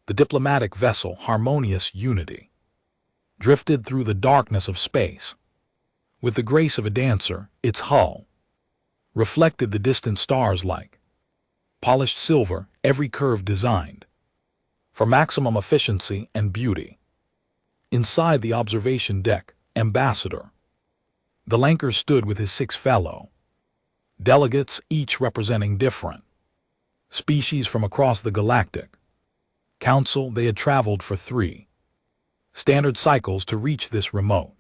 The diplomatic vessel, harmonious unity, drifted through the darkness of space. With the grace of a dancer, its hull reflected the distant stars like polished silver, every curve designed for maximum efficiency and beauty. Inside the observation deck, Ambassador the Lanker stood with his 6 fellow delegates, each representing different species from across the galactic council. They had traveled for 3 standard cycles to reach this remote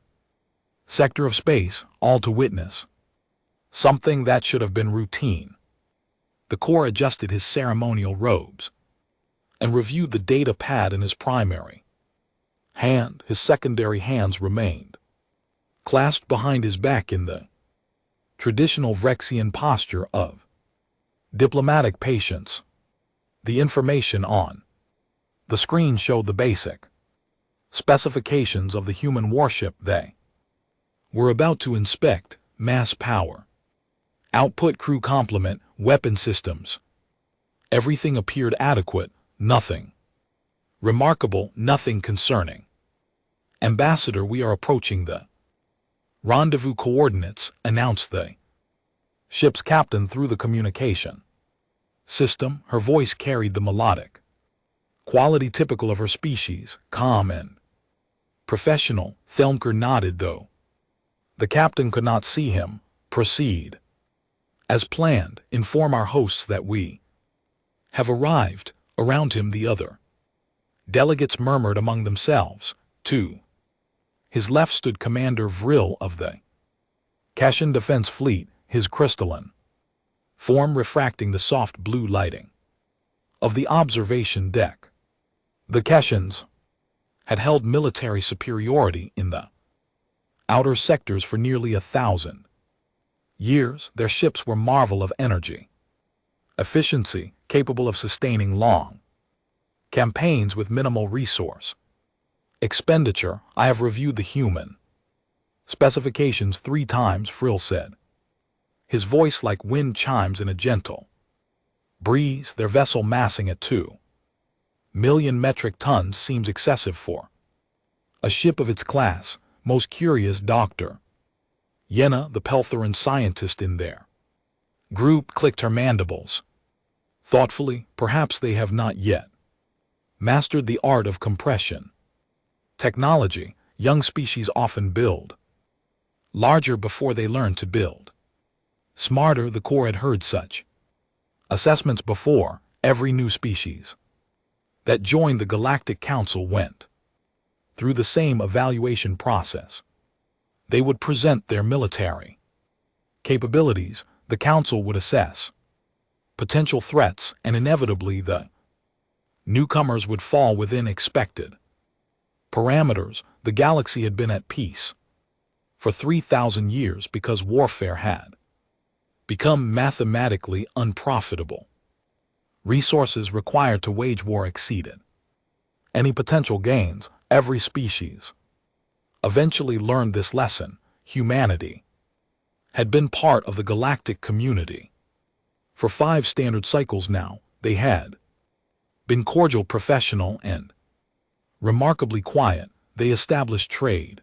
sector of space, all to witness something that should have been routine. The Corps adjusted his ceremonial robes and reviewed the data pad in his primary hand. His secondary hands remained clasped behind his back in the traditional Vrexian posture of diplomatic patience. The information on the screen showed the basic specifications of the human warship they were about to inspect: mass power, output, crew complement, weapon systems. Everything appeared adequate, nothing remarkable, nothing concerning. Ambassador, we are approaching the rendezvous coordinates, announced the ship's captain through the communication system. Her voice carried the melodic quality typical of her species, calm and professional. Thelmker nodded, though the captain could not see him. Proceed as planned. Inform our hosts that we have arrived. Around him, the other delegates murmured among themselves. To his left stood Commander Vril of the Kashan Defense Fleet, his crystalline form refracting the soft blue lighting of the observation deck. The Kashans had held military superiority in the outer sectors for nearly 1,000 years. Their ships were marvel of energy, efficiency, capable of sustaining long campaigns with minimal resource expenditure. I have reviewed the human specifications 3 times, Frill said, his voice like wind chimes in a gentle breeze. Their vessel, massing at 2 million metric tons, seems excessive for a ship of its class. Most curious, Dr. Yenna, the Peltheran scientist in their group, clicked her mandibles thoughtfully. Perhaps they have not yet mastered the art of compression technology. Young species often build larger before they learn to build smarter. The Corps had heard such assessments before. Every new species that joined the Galactic Council went through the same evaluation process. They would present their military capabilities. The Council would assess potential threats, and inevitably the newcomers would fall within expected parameters. The galaxy had been at peace for 3,000 years because warfare had become mathematically unprofitable. Resources required to wage war exceeded any potential gains. Every species eventually learned this lesson. Humanity had been part of the galactic community for 5 standard cycles now. They had been cordial, professional, and remarkably quiet. They established trade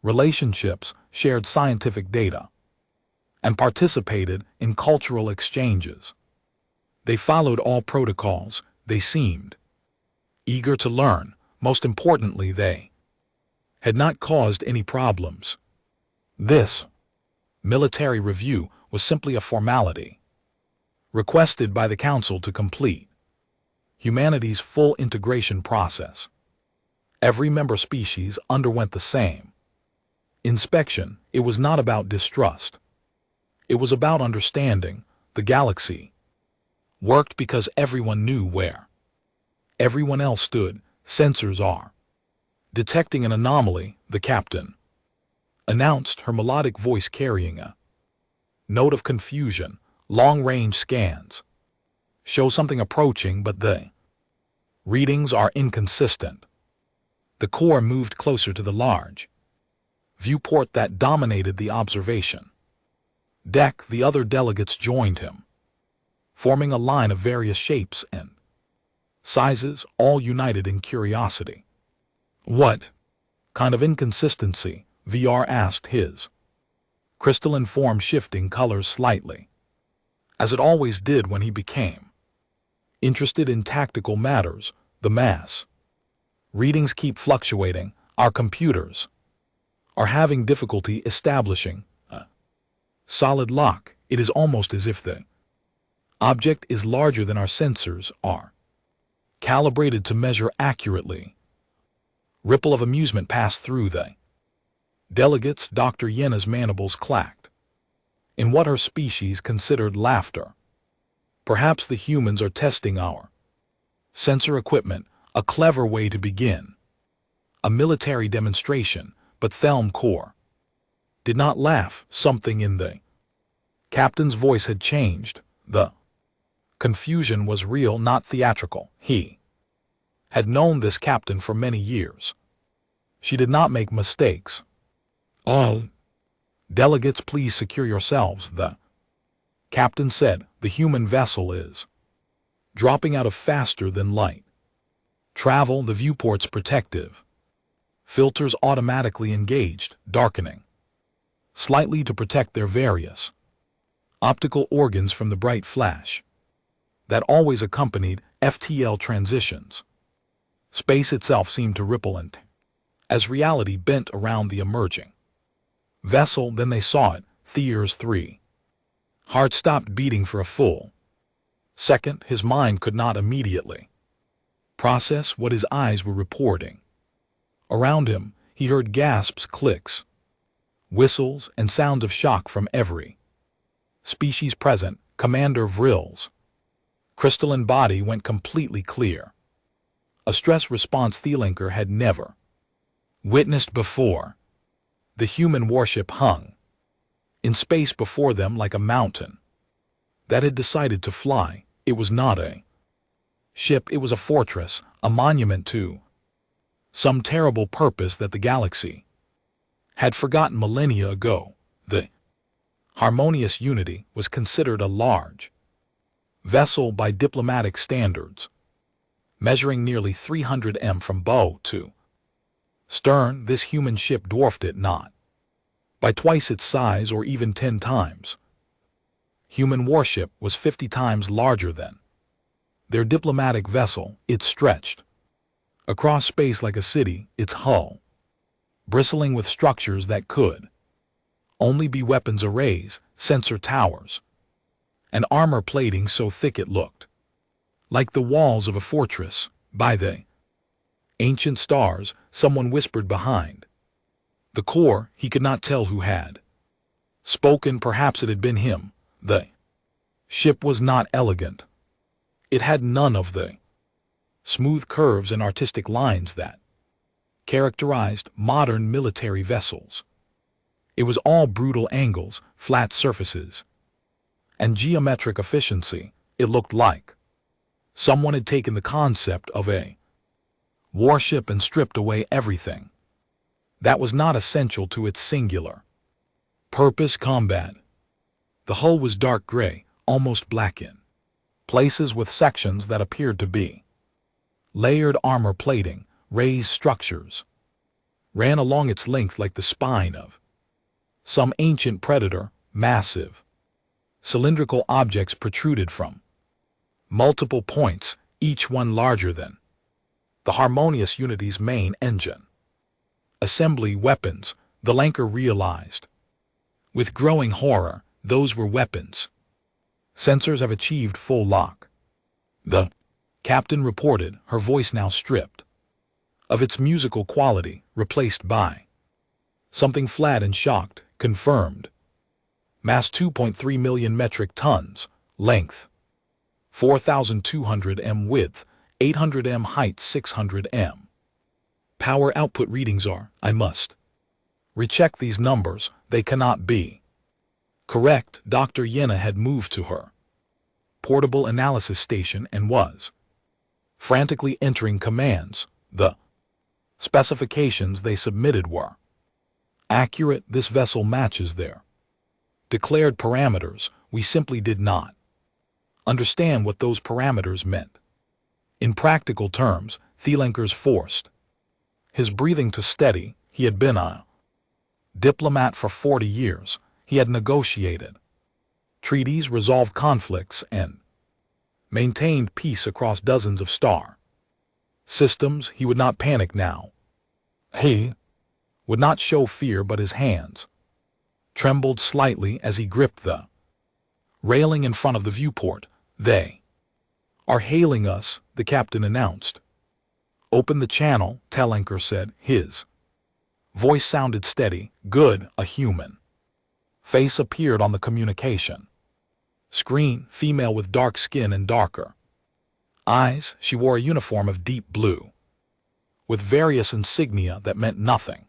relationships, shared scientific data, and participated in cultural exchanges. They followed all protocols. They seemed eager to learn. Most importantly, they had not caused any problems. This military review was simply a formality requested by the Council to complete humanity's full integration process. Every member species underwent the same inspection. It was not about distrust. It was about understanding. The galaxy worked because everyone knew where everyone else stood. Sensors are detecting an anomaly, the captain announced, her melodic voice carrying a note of confusion. Long-range scans show something approaching, but the readings are inconsistent. The Corps moved closer to the large viewport that dominated the observation deck. The other delegates joined him, forming a line of various shapes and sizes all united in curiosity. What kind of inconsistency? VR asked, his crystalline form shifting colors slightly, as it always did when he became interested in tactical matters. The mass readings keep fluctuating. Our computers are having difficulty establishing a solid lock. It is almost as if the object is larger than our sensors are calibrated to measure accurately. Ripple of amusement passed through the delegates. Dr. Yena's mandibles clacked in what her species considered laughter. Perhaps the humans are testing our sensor equipment, a clever way to begin a military demonstration. But Thelm Core did not laugh. Something in the captain's voice had changed. The confusion was real, not theatrical. He had known this captain for many years. She did not make mistakes. All delegates, please secure yourselves, the captain said. The human vessel is dropping out of faster than light travel. The viewport's protective filters automatically engaged, darkening slightly to protect their various optical organs from the bright flash that always accompanied FTL transitions. Space itself seemed to ripple and as reality bent around the emerging vessel. Then they saw it. Thier's 3 heart stopped beating for a full second. His mind could not immediately process what his eyes were reporting. Around him, he heard gasps, clicks, whistles, and sounds of shock from every species present. Commander Vrill's crystalline body went completely clear. A stress response Thielinker had never witnessed before. The human warship hung in space before them like a mountain that had decided to fly. It was not a ship, it was a fortress, a monument to some terrible purpose that the galaxy had forgotten millennia ago. The harmonious Unity was considered a large vessel by diplomatic standards, measuring nearly 300 m from bow to stern. This human ship dwarfed it not by twice its size or even 10 times. Human warship was 50 times larger than their diplomatic vessel. It stretched across space like a city, its hull bristling with structures that could only be weapons arrays, sensor towers, and armor plating so thick it looked like the walls of a fortress. By the ancient stars, someone whispered behind the core. He could not tell who had spoken. Perhaps it had been him. The ship was not elegant. It had none of the smooth curves and artistic lines that characterized modern military vessels. It was all brutal angles, flat surfaces, and geometric efficiency. It looked like someone had taken the concept of a warship and stripped away everything that was not essential to its singular purpose: combat. The hull was dark gray, almost black in places, with sections that appeared to be layered. Armor plating, raised structures, ran along its length like the spine of some ancient predator. Massive cylindrical objects protruded from multiple points, each one larger than the harmonious Unity's main engine. Assembly weapons, the Lanker realized with growing horror. Those were weapons. Sensors have achieved full lock, the captain reported, her voice now stripped of its musical quality, replaced by something flat and shocked. Confirmed. Mass 2.3 million metric tons. Length 4,200 m. Width 800 m. Height 600 m. Power output readings are, I must recheck these numbers, they cannot be correct. Dr. Yena had moved to her portable analysis station and was frantically entering commands. The specifications they submitted were accurate. This vessel matches their declared parameters. We simply did not understand what those parameters meant. In practical terms, Thielenker's forced his breathing to steady. He had been a diplomat for 40 years. He had negotiated treaties, resolved conflicts, and maintained peace across dozens of star systems. He would not panic now. He would not show fear, but his hands trembled slightly as he gripped the railing in front of the viewport. "They are hailing us," the captain announced. "Open the channel," Thielenker said. His voice sounded steady. "Good." A human face appeared on the communication screen, female with dark skin and darker eyes. She wore a uniform of deep blue with various insignia that meant nothing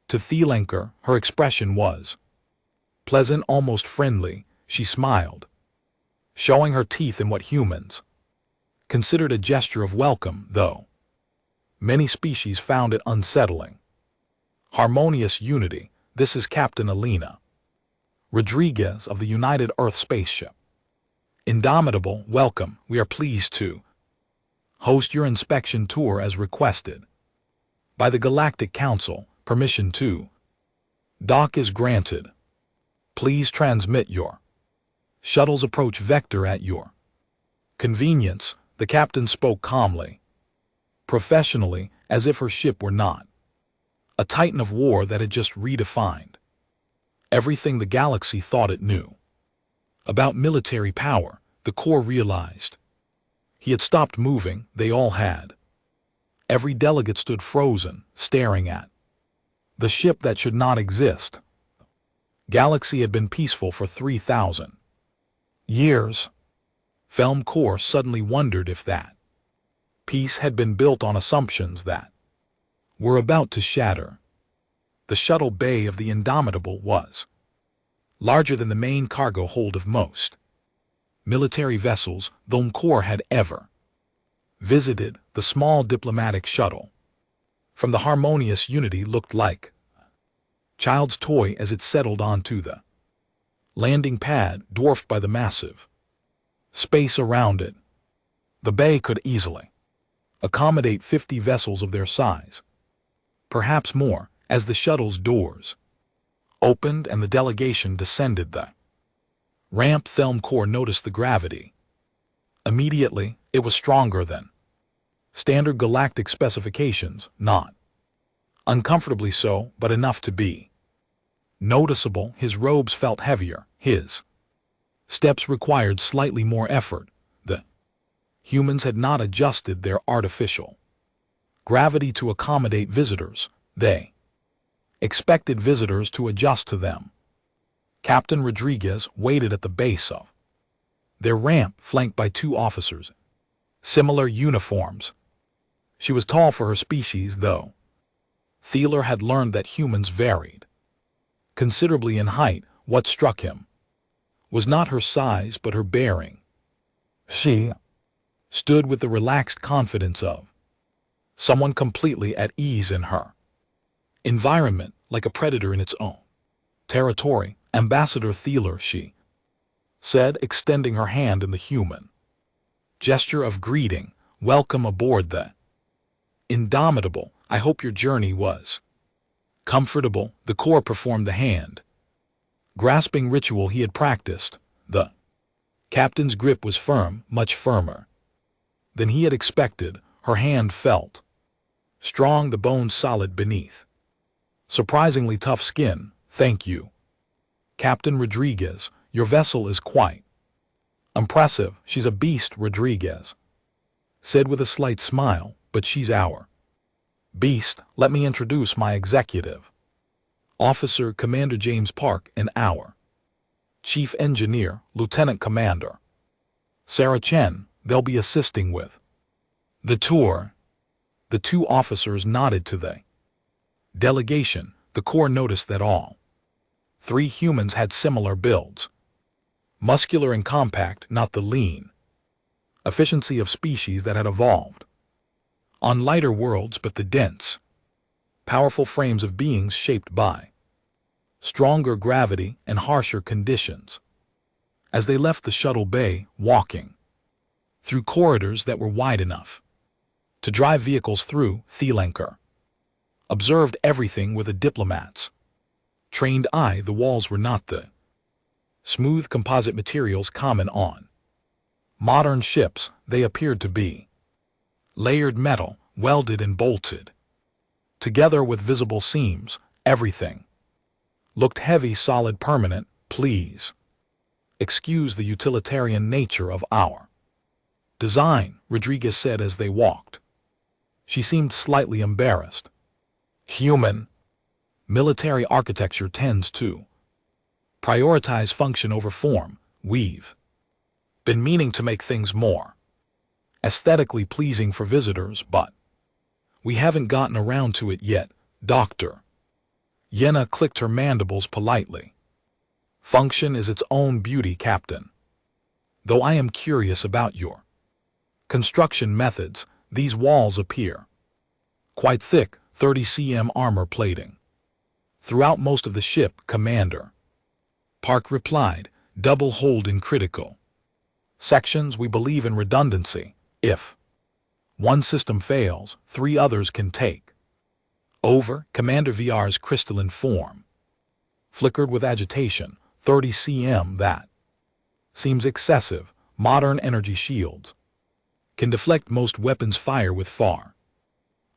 to Thielenker. Her expression was pleasant, almost friendly. She smiled, showing her teeth in what humans considered a gesture of welcome, though many species found it unsettling. "Harmonious unity. This is Captain Elena Rodriguez of the United Earth spaceship. Indomitable, welcome. We are pleased to host your inspection tour as requested by the Galactic Council. Permission to dock is granted. Please transmit your shuttle's approach vector at your convenience." The captain spoke calmly, professionally, as if her ship were not a titan of war that had just redefined everything the galaxy thought it knew about military power. The Corps realized he had stopped moving. They all had. Every delegate stood frozen, staring at the ship that should not exist. Galaxy had been peaceful for 3,000 years. Felm Corps suddenly wondered if that peace had been built on assumptions that were about to shatter. The shuttle bay of the Indomitable was larger than the main cargo hold of most military vessels Felm Corps had ever visited. The small diplomatic shuttle from the Harmonious Unity looked like a child's toy as it settled onto the landing pad, dwarfed by the massive space around it. The bay could easily accommodate 50 vessels of their size, perhaps more. As the shuttle's doors opened and the delegation descended the ramp, Felm Corps noticed the gravity. Immediately, it was stronger than standard galactic specifications, not uncomfortably so, but enough to be noticeable. His robes felt heavier. His steps required slightly more effort. The humans had not adjusted their artificial gravity to accommodate visitors. They expected visitors to adjust to them. Captain Rodriguez waited at the base of their ramp, flanked by 2 officers, similar uniforms. She was tall for her species, though Thieler had learned that humans varied considerably in height. What struck him was not her size, but her bearing. She stood with the relaxed confidence of someone completely at ease in her environment, like a predator in its own territory. "Ambassador Thieler," she said, extending her hand in the human gesture of greeting. "Welcome aboard the Indomitable. I hope your journey was comfortable." The Corps performed the hand grasping ritual he had practiced. The captain's grip was firm, much firmer than he had expected. Her hand felt strong, the bones solid beneath surprisingly tough skin. "Thank you, Captain Rodriguez. Your vessel is quite impressive." "She's a beast," Rodriguez said with a slight smile, "but she's our beast. Let me introduce my executive officer, Commander James Park, and our chief engineer, Lieutenant Commander Sarah Chen. They'll be assisting with the tour." The 2 officers nodded to the delegation. The Corps noticed that all 3 humans had similar builds, muscular and compact, not the lean efficiency of species that had evolved on lighter worlds, but the dense, powerful frames of beings shaped by stronger gravity and harsher conditions. As they left the shuttle bay, walking through corridors that were wide enough to drive vehicles through. Thielenker observed everything with a diplomat's trained eye. The walls were not the smooth composite materials common on modern ships. They appeared to be layered metal, welded and bolted together with visible seams. Everything looked heavy, solid, permanent. Please excuse the utilitarian nature of our design, Rodriguez said as they walked. She seemed slightly embarrassed. Human military architecture tends to prioritize function over form. We've been meaning to make things more aesthetically pleasing for visitors, but we haven't gotten around to it yet, Dr. Yenna clicked her mandibles politely. Function is its own beauty, Captain. Though I am curious about your construction methods. These walls appear quite thick, 30 cm armor plating throughout most of the ship, Commander Park replied. Double-holed in critical sections. We believe in redundancy. If one system fails, 3 others can take over. Commander VR's crystalline form flickered with agitation. 30 cm, that seems excessive. Modern energy shields can deflect most weapons fire with far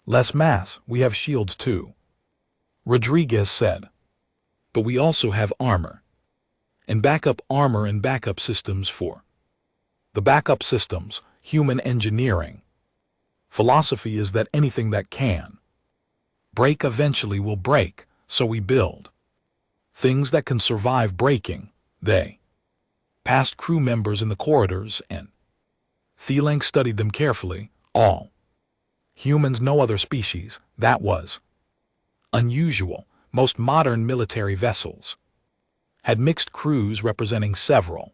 less mass. We have shields too, Rodriguez said. But we also have armor and backup systems for the backup systems. Human engineering philosophy is that anything that can break eventually will break, so we build things that can survive breaking. They passed crew members in the corridors, and Thielenk studied them carefully. All humans, no other species. That was unusual. Most modern military vessels had mixed crews representing several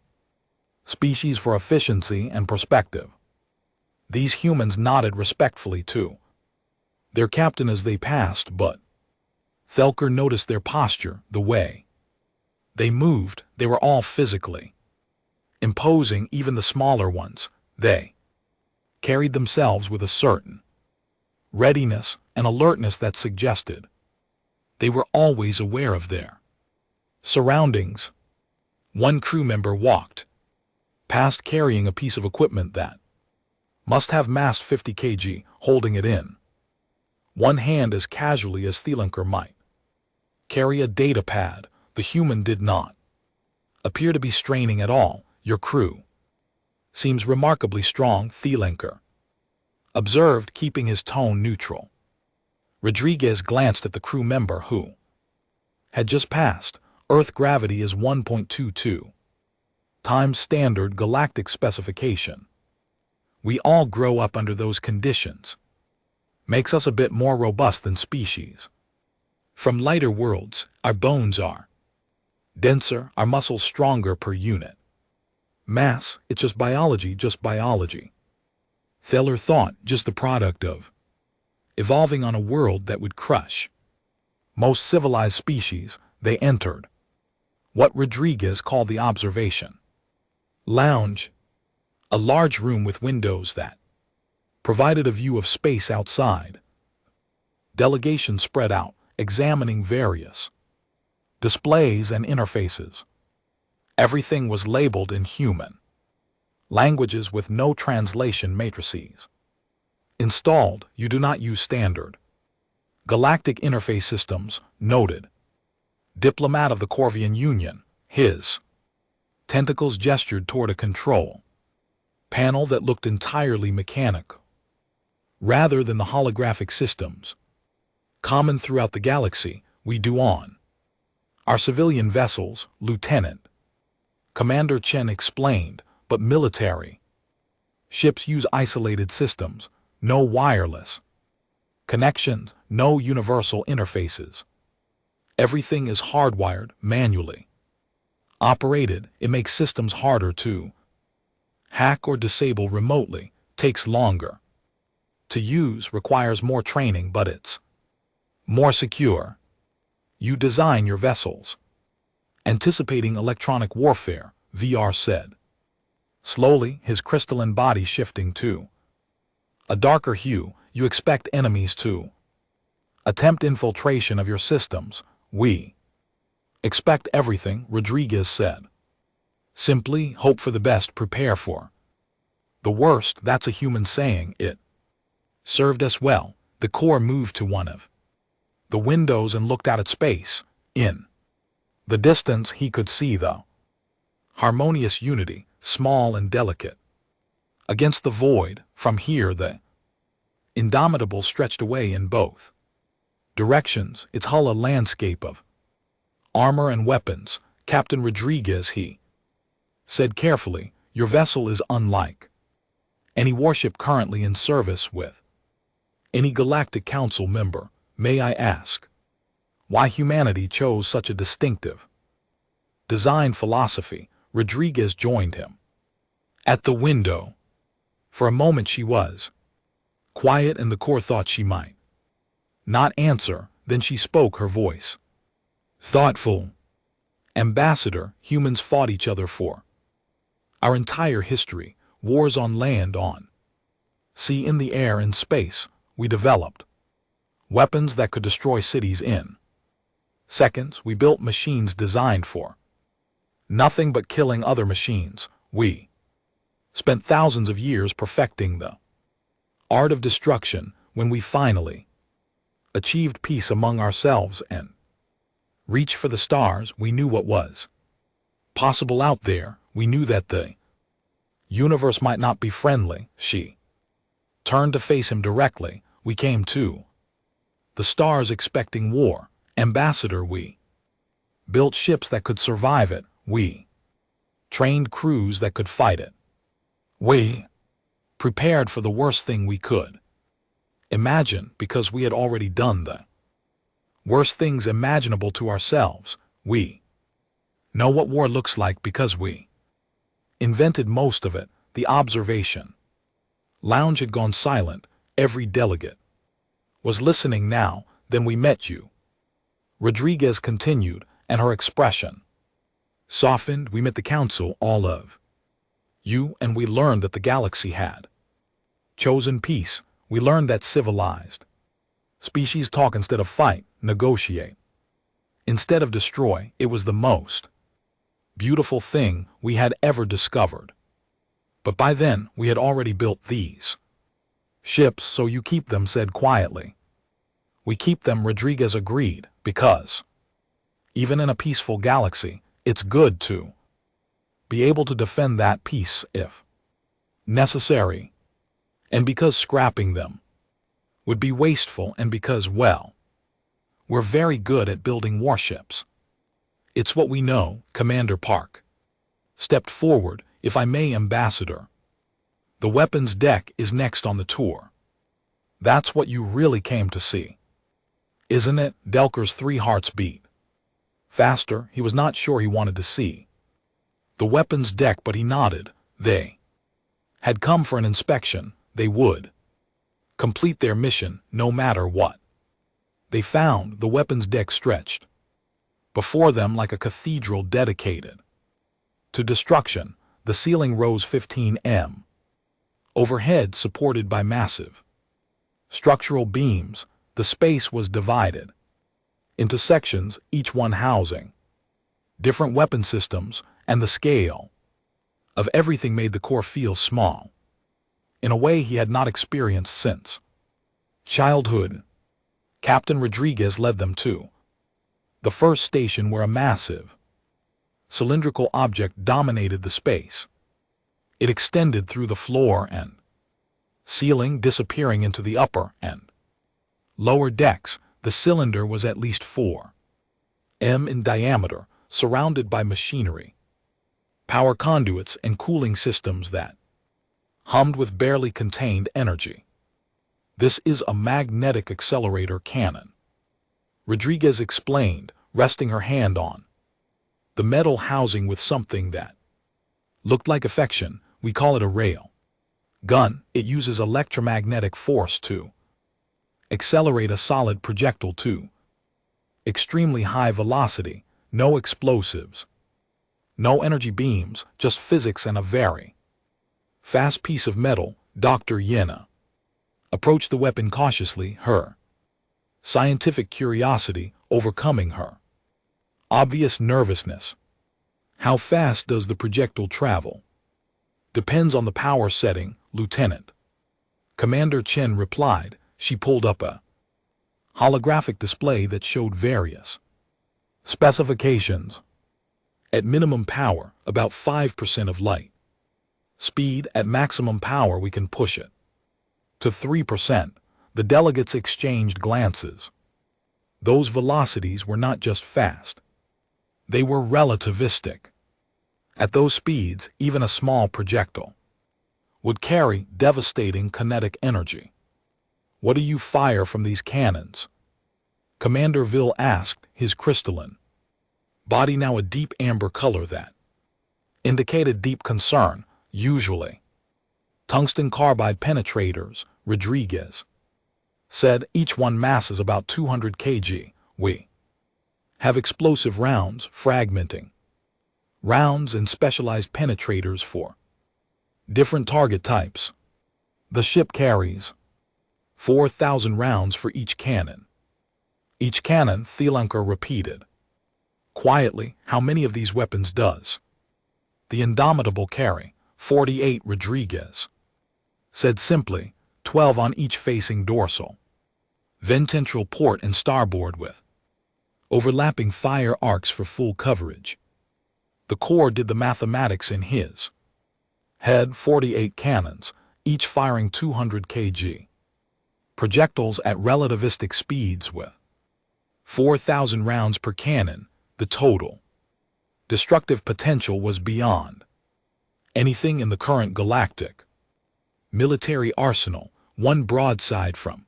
species for efficiency and perspective. These humans nodded respectfully to their captain as they passed, but Thelker noticed their posture, the way they moved. They were all physically imposing, even the smaller ones. They carried themselves with a certain readiness and alertness that suggested they were always aware of their surroundings. One crew member walked past carrying a piece of equipment that must have massed 50 kg, holding it in one hand as casually as Thielenker might carry a data pad. The human did not appear to be straining at all. Your crew seems remarkably strong, Thielenker observed, keeping his tone neutral. Rodriguez glanced at the crew member who had just passed. Earth gravity is 1.22 times standard galactic specification. We all grow up under those conditions. Makes us a bit more robust than species. From lighter worlds, our bones are denser, our muscles stronger per unit mass. It's just biology, Theller thought, just the product of evolving on a world that would crush most civilized species. They entered what Rodriguez called the observation lounge, a large room with windows that provided a view of space outside. Delegations spread out, examining various displays and interfaces. Everything was labeled in human languages with no translation matrices installed. You do not use standard galactic interface systems, noted diplomat of the Corvian Union. His tentacles gestured toward a control panel that looked entirely mechanical, rather than the holographic systems common throughout the galaxy. We do on our civilian vessels, Lieutenant Commander Chen explained, but military ships use isolated systems, no wireless connections, no universal interfaces. Everything is hardwired, manually operated. It makes systems harder to hack or disable remotely, takes longer to use, requires more training, but it's more secure. You design your vessels anticipating electronic warfare, VR said. Slowly, his crystalline body shifting to a darker hue. You expect enemies to attempt infiltration of your systems. We expect everything, Rodriguez said. Simply hope for the best, prepare for the worst. That's a human saying. It served us well. The core moved to one of the windows and looked out at space. In the distance, he could see the harmonious unity, small and delicate. Against the void, from here the indomitable stretched away in both directions, its hull a landscape of armor and weapons. Captain Rodriguez, he said carefully, your vessel is unlike any warship currently in service with any Galactic Council member. May I ask why humanity chose such a distinctive design philosophy? Rodriguez joined him at the window. For a moment she was quiet, and the core thought she might not answer. Then she spoke, her voice thoughtful. Ambassador, humans fought each other for our entire history. Wars on land, on sea, in the air, in space. We developed weapons that could destroy cities in seconds. We built machines designed for nothing but killing other machines. We spent thousands of years perfecting the art of destruction. When we finally achieved peace among ourselves and reached for the stars, we knew what was possible out there. We knew that the universe might not be friendly. She turned to face him directly. We came to the stars expecting war. Ambassador, we built ships that could survive it. We trained crews that could fight it. We prepared for the worst thing we could imagine, because we had already done the worst things imaginable to ourselves. We know what war looks like because we invented most of it. The observation lounge had gone silent. Every delegate was listening now. Then we met you, Rodriguez continued, and her expression softened. We met the council, all of you, and we learned that the galaxy had chosen peace. We learned that civilized species talk instead of fight, negotiate instead of destroy. It was the most beautiful thing we had ever discovered. But by then, we had already built these ships, so you keep them, said quietly. We keep them, Rodriguez agreed, because even in a peaceful galaxy, it's good to be able to defend that peace if necessary, and because scrapping them would be wasteful, and because, well, we're very good at building warships. It's what we know. Commander Park stepped forward. If I may, Ambassador, the weapons deck is next on the tour. That's what you really came to see, isn't it? Delker's 3 hearts beat faster. He was not sure he wanted to see the weapons deck, but he nodded. They had come for an inspection. They would complete their mission no matter what. They found the weapons deck stretched before them like a cathedral dedicated to destruction. The ceiling rose 15 m overhead, supported by massive structural beams. The space was divided into sections, each one housing different weapon systems, and the scale of everything made the core feel small in a way he had not experienced since childhood. Captain Rodriguez led them to the first station, where a massive cylindrical object dominated the space. It extended through the floor and ceiling, disappearing into the upper and lower decks. The cylinder was at least 4 m in diameter, surrounded by machinery, power conduits, and cooling systems that hummed with barely contained energy. This is a magnetic accelerator cannon, Rodriguez explained, resting her hand on the metal housing with something that looked like affection. We call it a rail gun. It uses electromagnetic force to accelerate a solid projectile to extremely high velocity. No explosives, no energy beams, just physics and a very Fast piece of metal, Dr. Yena. Approached the weapon cautiously, her scientific curiosity overcoming her obvious nervousness. How fast does the projectile travel? Depends on the power setting, Lieutenant. Commander Chen replied. She pulled up a holographic display that showed various specifications. At minimum power, about 5% of light. Speed, at maximum power we can push it to 3%. The delegates exchanged glances. Those velocities were not just fast. They were relativistic. At those speeds, even a small projectile would carry devastating kinetic energy. What do you fire from these cannons? Commander Ville asked, his crystalline body now a deep amber color that indicated deep concern. Usually tungsten carbide penetrators, Rodriguez said. Each one masses about 200 kg. We have explosive rounds, fragmenting rounds, and specialized penetrators for different target types. The ship carries 4,000 rounds for each cannon. Each cannon, Thielanker repeated quietly. How many of these weapons does the Indomitable carry? 48, Rodriguez said simply. 12 on each facing dorsal, ventral port and starboard with overlapping fire arcs for full coverage. The Corps did the mathematics in his head. 48 cannons, each firing 200 kg. Projectiles at relativistic speeds with 4,000 rounds per cannon. The total destructive potential was beyond anything in the current galactic military arsenal. One broadside from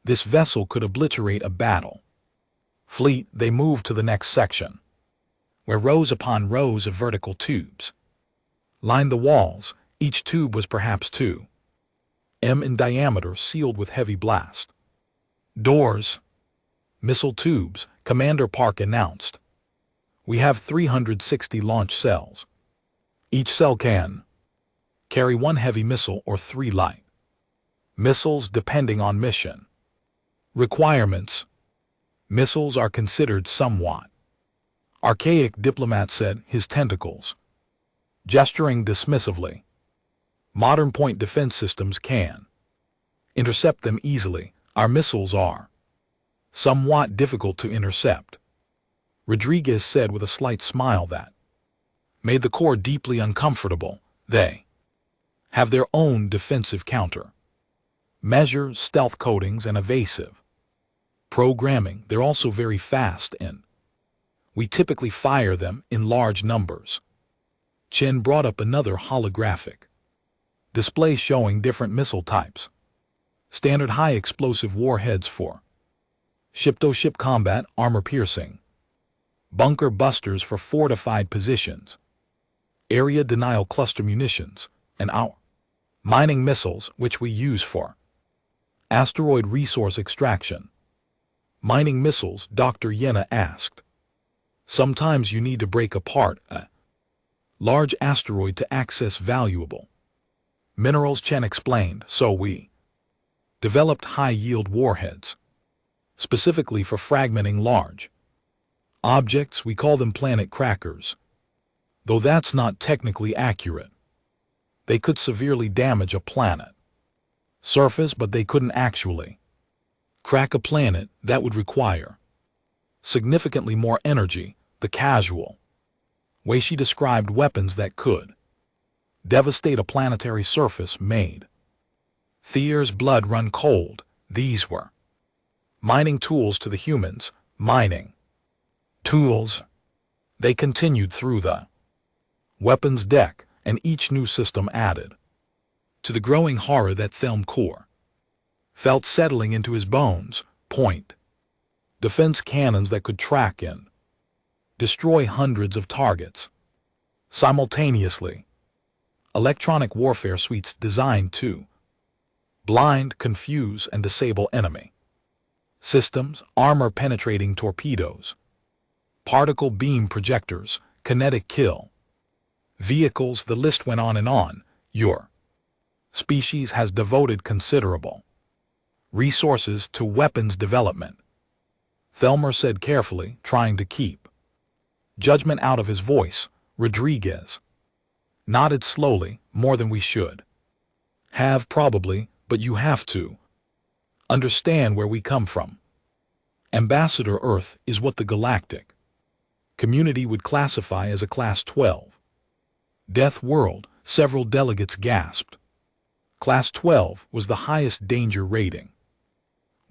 this vessel could obliterate a battle fleet. They moved to the next section, where rows upon rows of vertical tubes lined the walls. Each tube was perhaps 2 m in diameter, sealed with heavy blast doors. Missile tubes, Commander Park announced. We have 360 launch cells. Each cell can carry 1 heavy missile or 3 light missiles depending on mission requirements. Missiles are considered somewhat archaic, Diplomat said, his tentacles gesturing dismissively. Modern point defense systems can intercept them easily. Our missiles are somewhat difficult to intercept, Rodriguez said with a slight smile that made the Corps deeply uncomfortable. They have their own defensive counter measures, stealth coatings, and evasive programming. They're also very fast, and we typically fire them in large numbers. Chen brought up another holographic display showing different missile types. Standard high explosive warheads for ship-to-ship combat, armor-piercing bunker busters for fortified positions, area denial cluster munitions, and our mining missiles, which we use for asteroid resource extraction. Mining missiles, Dr. Yena asked. Sometimes you need to break apart a large asteroid to access valuable minerals, Chen explained. So we developed high-yield warheads specifically for fragmenting large objects. We call them planet crackers, though that's not technically accurate. They could severely damage a planet surface, but they couldn't actually crack a planet. That would require significantly more energy. The casual way she described weapons that could devastate a planetary surface made Thier's blood run cold. These were mining tools to the humans. Mining tools. They continued through the weapons deck, and each new system added to the growing horror that Thelm Corps felt settling into his bones. Point defense cannons that could track and destroy hundreds of targets simultaneously. Electronic warfare suites designed to blind, confuse, and disable enemy systems, armor-penetrating torpedoes, particle beam projectors, kinetic kill vehicles. The list went on and on. Your species has devoted considerable resources to weapons development, Thelmer said carefully, trying to keep judgment out of his voice. Rodriguez nodded slowly, more than we should have probably, but you have to understand where we come from. Ambassador Earth is what the galactic community would classify as a Class 12 death world. Several delegates gasped. Class 12 was the highest danger rating.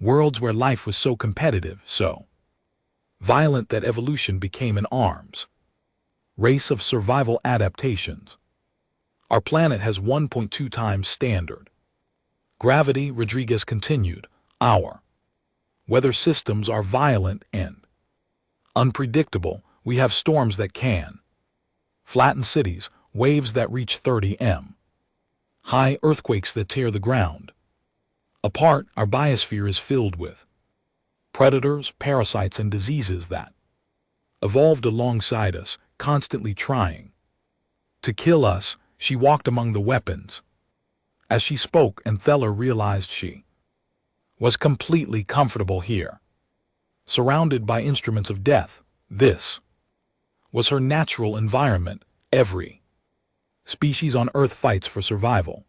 Worlds where life was so competitive, so violent that evolution became an arms race of survival adaptations. Our planet has 1.2 times standard gravity, Rodriguez continued. Our weather systems are violent and unpredictable. We have storms that can flatten cities, waves that reach 30 m, high earthquakes that tear the ground apart. Our biosphere is filled with predators, parasites, and diseases that evolved alongside us, constantly trying to kill us. She walked among the weapons as she spoke, and Thelmer realized she was completely comfortable here, surrounded by instruments of death. This was her natural environment. Every species on Earth fights for survival.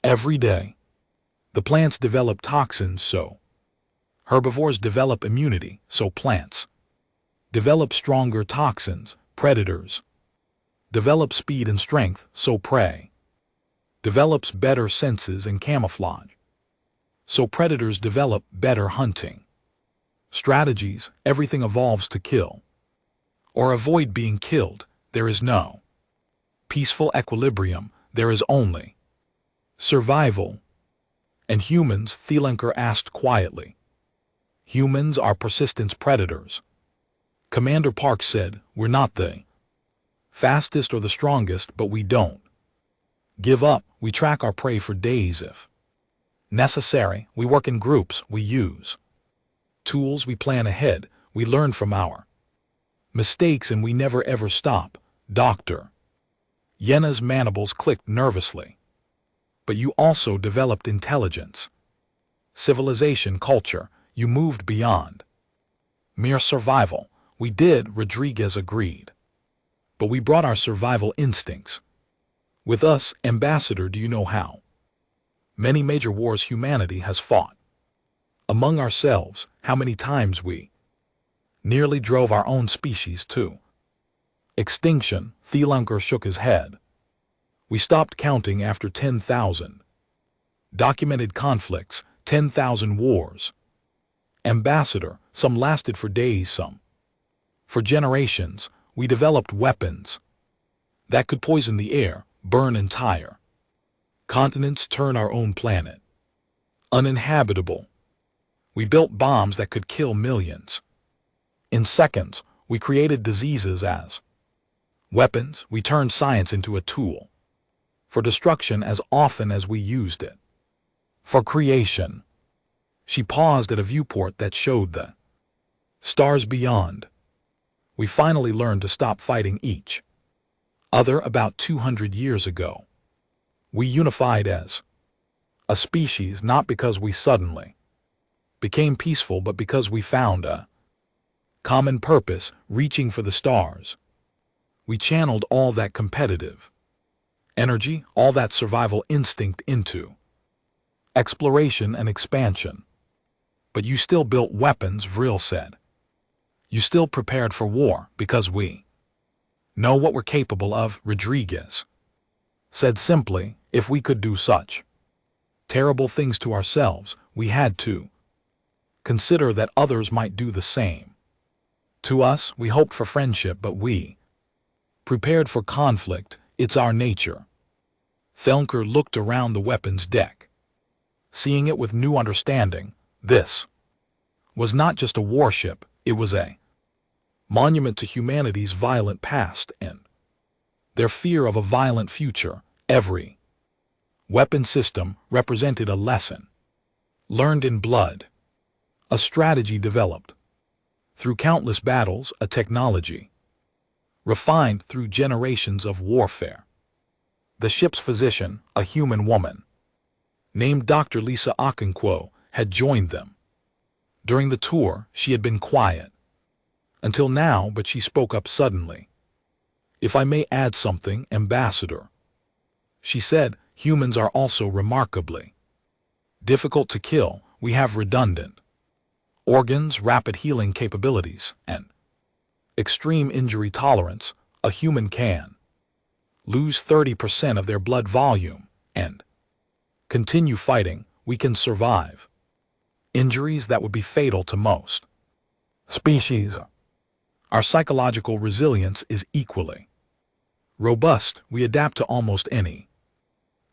Every day, the plants develop toxins, so herbivores develop immunity, so plants develop stronger toxins. Predators develop speed and strength, so prey develops better senses and camouflage, so predators develop better hunting strategies. Everything evolves to kill or avoid being killed. There is no peaceful equilibrium. There is only survival. And humans, Thielenker asked quietly. Humans are persistent predators. Commander Park said, we're not the fastest or the strongest, but we don't give up. We track our prey for days if necessary. We work in groups. We use tools. We plan ahead. We learn from our mistakes, and we never ever stop. Dr. Yena's mandibles clicked nervously. But you also developed intelligence, civilization, culture. You moved beyond mere survival. We did, Rodriguez agreed. But we brought our survival instincts with us. Ambassador, do you know how many major wars humanity has fought among ourselves? How many times we nearly drove our own species to extinction? Thielenker shook his head. We stopped counting after 10,000 documented conflicts, 10,000 wars. Ambassador, some lasted for days, some for generations. We developed weapons that could poison the air, burn entire continents, turn our own planet uninhabitable. We built bombs that could kill millions in seconds. We created diseases as weapons. We turned science into a tool for destruction as often as we used it for creation. She paused at a viewport that showed the stars beyond. We finally learned to stop fighting each other about 200 years ago. We unified as a species, not because we suddenly became peaceful, but because we found a common purpose, reaching for the stars. We channeled all that competitive energy, all that survival instinct into exploration and expansion. But you still built weapons, Vril said. You still prepared for war, because we know what we're capable of, Rodriguez said simply. If we could do such terrible things to ourselves, we had to consider that others might do the same to us. We hoped for friendship, but we prepared for conflict. It's our nature. Thelker looked around the weapons deck, seeing it with new understanding. This was not just a warship, it was a monument to humanity's violent past and their fear of a violent future. Every weapon system represented a lesson learned in blood, a strategy developed through countless battles, a technology refined through generations of warfare. The ship's physician, a human woman, named Dr. Lisa Okonkwo, had joined them. During the tour, she had been quiet. Until now, but she spoke up suddenly. "If I may add something, Ambassador," she said, "humans are also remarkably difficult to kill. We have redundant organs, rapid healing capabilities, and extreme injury tolerance. A human can lose 30% of their blood volume and continue fighting. We can survive injuries that would be fatal to most species. Our psychological resilience is equally robust. We adapt to almost any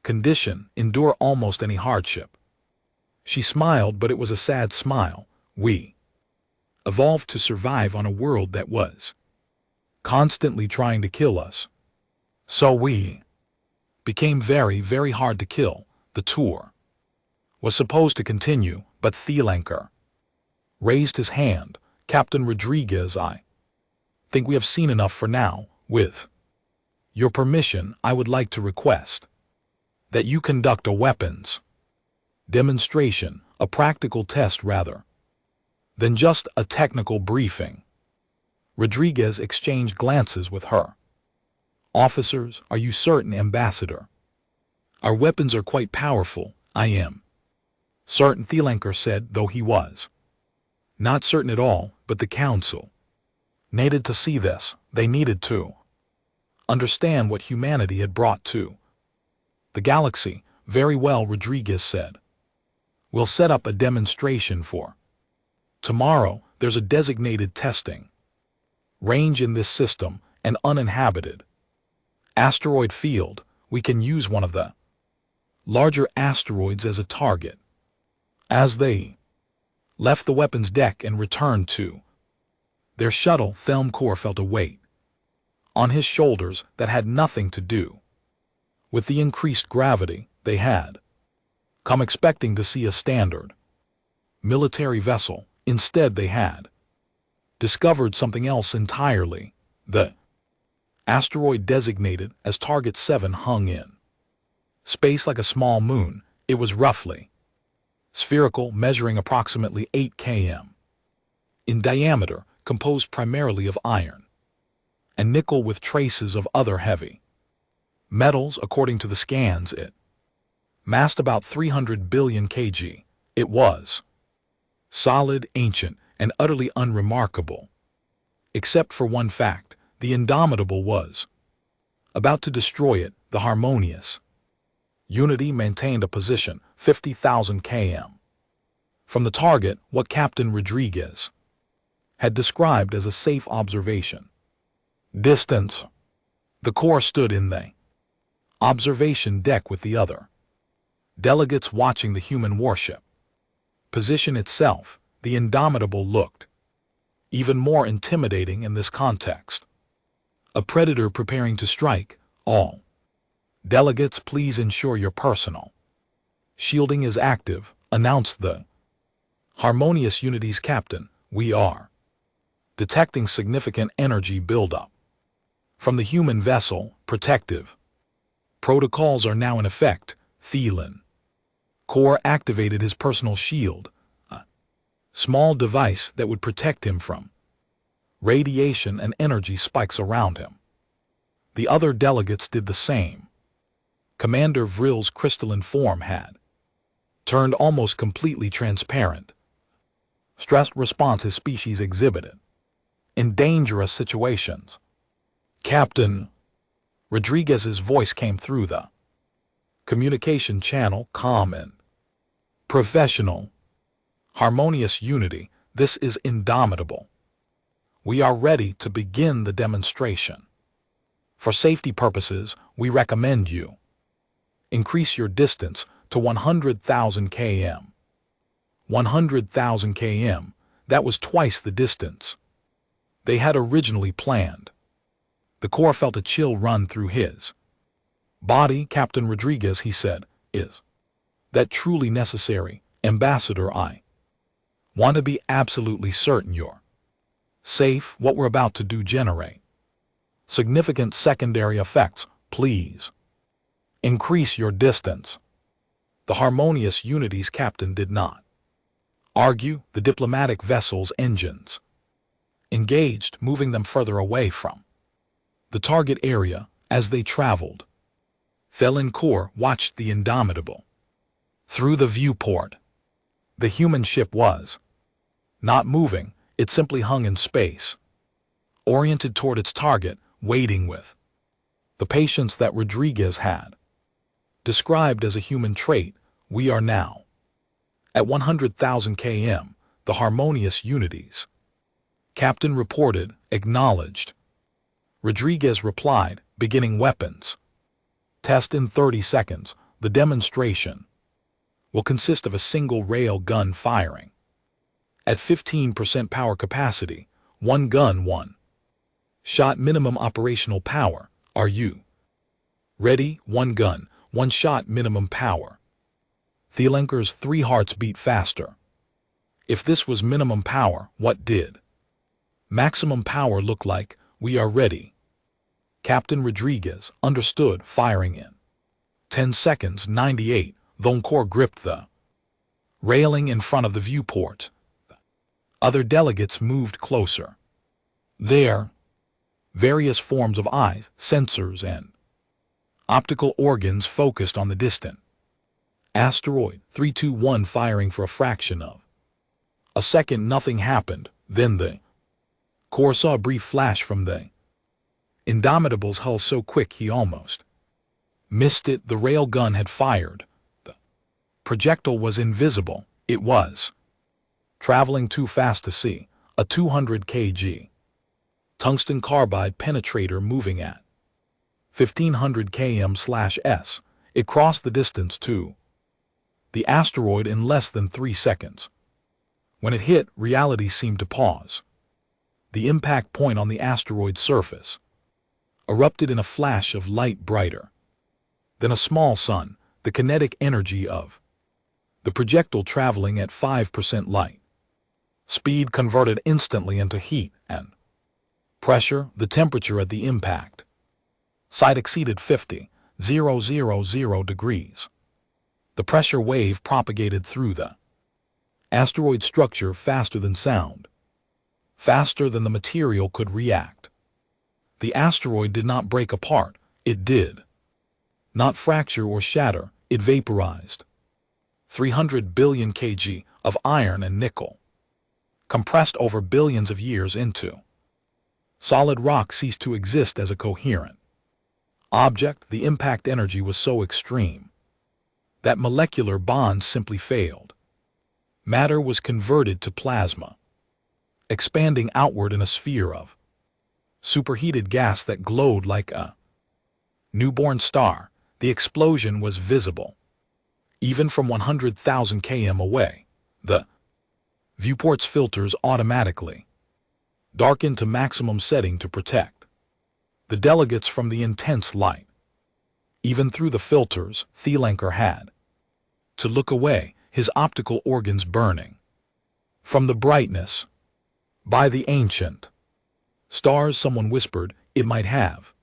condition, endure almost any hardship." She smiled, but it was a sad smile. "We evolved to survive on a world that was constantly trying to kill us. So we became very, very hard to kill." The tour was supposed to continue, but Thielanker raised his hand. "Captain Rodriguez, I think we have seen enough for now. With your permission, I would like to request that you conduct a weapons demonstration, a practical test rather than just a technical briefing." Rodriguez exchanged glances with her. "Officers, are you certain, Ambassador? Our weapons are quite powerful." "I am certain," Thielanker said, though he was not certain at all. But the Council needed to see this. They needed to understand what humanity had brought to the galaxy. "Very well," Rodriguez said. "We'll set up a demonstration for tomorrow. There's a designated testing range in this system, an uninhabited asteroid field. We can use one of the larger asteroids as a target." As they left the weapons deck and returned to their shuttle, Thelmcore felt a weight on his shoulders that had nothing to do with the increased gravity. They had come expecting to see a standard military vessel. Instead, they had discovered something else entirely. The asteroid designated as Target 7 hung in space like a small moon. It was roughly spherical, measuring approximately 8 km in diameter, composed primarily of iron and nickel with traces of other heavy metals. According to the scans, it massed about 300 billion kg. It was solid, ancient, and utterly unremarkable, except for one fact: the Indomitable was about to destroy it. The harmonious Unity maintained a position 50,000 km from the target, what Captain Rodriguez had described as a safe observation distance. The Corps stood in the observation deck with the other delegates watching the human warship position itself. The Indomitable looked even more intimidating in this context. A predator preparing to strike. "All delegates, please ensure your personal shielding is active," announced the Harmonious Unity's captain. "We are detecting significant energy buildup from the human vessel. Protective protocols are now in effect." Thielen Core activated his personal shield, a small device that would protect him from radiation and energy spikes around him. The other delegates did the same. Commander Vrill's crystalline form had turned almost completely transparent. Stress response his species exhibited in dangerous situations. "Captain," Rodriguez's voice came through the communication channel, calm and professional. "Harmonious Unity, this is Indomitable. We are ready to begin the demonstration. For safety purposes, we recommend you increase your distance to 100,000 km. 100,000 km, that was twice the distance they had originally planned. The Corps felt a chill run through his body. "Captain Rodriguez," he said, "is that truly necessary?" "Ambassador, I want to be absolutely certain you're safe. What we're about to do generate significant secondary effects. Please Increase your distance. The harmonious Unity's captain did not argue the diplomatic vessel's engines. Engaged, moving them further away from the target area as they traveled. Thelinkor watched the Indomitable through the viewport. The human ship was not moving, it simply hung in space, oriented toward its target, waiting with the patience that Rodriguez had described as a human trait. We are now at 100,000 km, the harmonious Unity's captain reported, acknowledged. Rodriguez replied, beginning weapons test in 30 seconds. The demonstration will consist of a single rail gun firing at 15% power capacity, one gun, one shot minimum operational power. Are you ready? One gun, one shot minimum power. Thelenkor's 3 hearts beat faster. If this was minimum power, what did maximum power look like? We are ready. Captain Rodriguez understood, firing in 10 seconds. 98. Thelinkor gripped the railing in front of the viewport. Other delegates moved closer. Their various forms of eyes, sensors, and optical organs focused on the distant asteroid. 321 firing for a fraction of a second. Nothing happened. Then the Corps saw a brief flash from the Indomitable's hull, so quick he almost missed it. The rail gun had fired. The projectile was invisible. It was traveling too fast to see. A 200 kg tungsten carbide penetrator moving at 1500 km/s. It crossed the distance to the asteroid in less than 3 seconds. When it hit, reality seemed to pause. The impact point on the asteroid's surface erupted in a flash of light, brighter than a small sun. The kinetic energy of the projectile traveling at 5% light speed converted instantly into heat and pressure. The temperature at the impact site exceeded 50,000 degrees. The pressure wave propagated through the asteroid structure faster than sound, faster than the material could react. The asteroid did not break apart. It did not fracture or shatter. It vaporized. 300 billion kg of iron and nickel, compressed over billions of years into solid rock, ceased to exist as a coherent object. The impact energy was so extreme that molecular bonds simply failed. Matter was converted to plasma, expanding outward in a sphere of superheated gas that glowed like a newborn star. The explosion was visible even from 100,000 km away. The viewport's filters automatically darkened to maximum setting to protect the delegates from the intense light. Even through the filters, Thelinkor had to look away, his optical organs burning from the brightness. By the ancient stars, someone whispered, it might have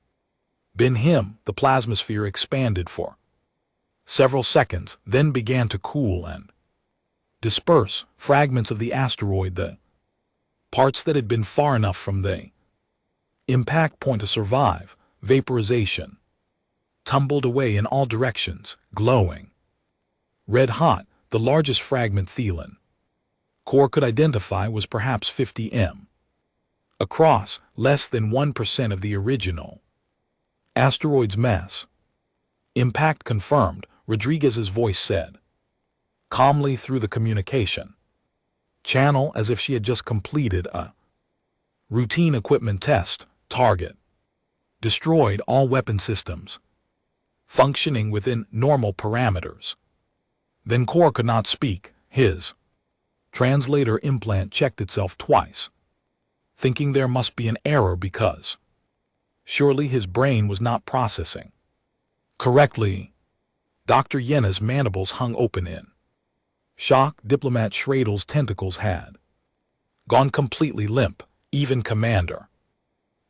been him. The plasmasphere expanded for several seconds, then began to cool and disperse. Fragments of the asteroid, the parts that had been far enough from the impact point to survive vaporization, tumbled away in all directions, glowing red hot. The largest fragment Thelinkor could identify was perhaps 50 m across, less than 1% of the original asteroid's mass. Impact confirmed, Rodriguez's voice said calmly through the communication channel, as if she had just completed a routine equipment test. Target destroyed, all weapon systems functioning within normal parameters. Then Corps could not speak. His translator implant checked itself twice, thinking there must be an error because surely his brain was not processing correctly. Dr. Yenna's mandibles hung open in shock. Diplomat Schradel's tentacles had gone completely limp. Even Commander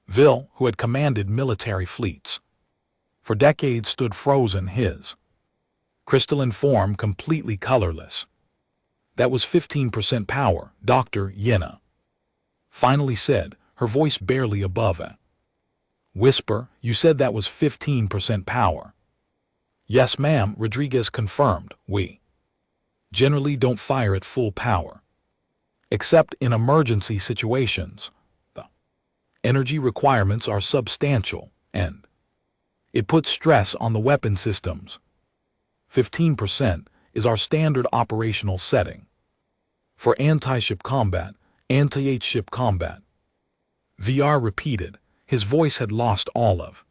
Vil, who had commanded military fleets for decades stood frozen, his crystalline form completely colorless. That was 15% power, Dr. Yenna finally said, her voice barely above a whisper. You said that was 15% power. Yes, ma'am, Rodriguez confirmed. We generally don't fire at full power, except in emergency situations. The energy requirements are substantial, and it puts stress on the weapon systems. 15% is our standard operational setting for anti-ship combat, anti-H-ship combat. VR repeated. His voice had lost all of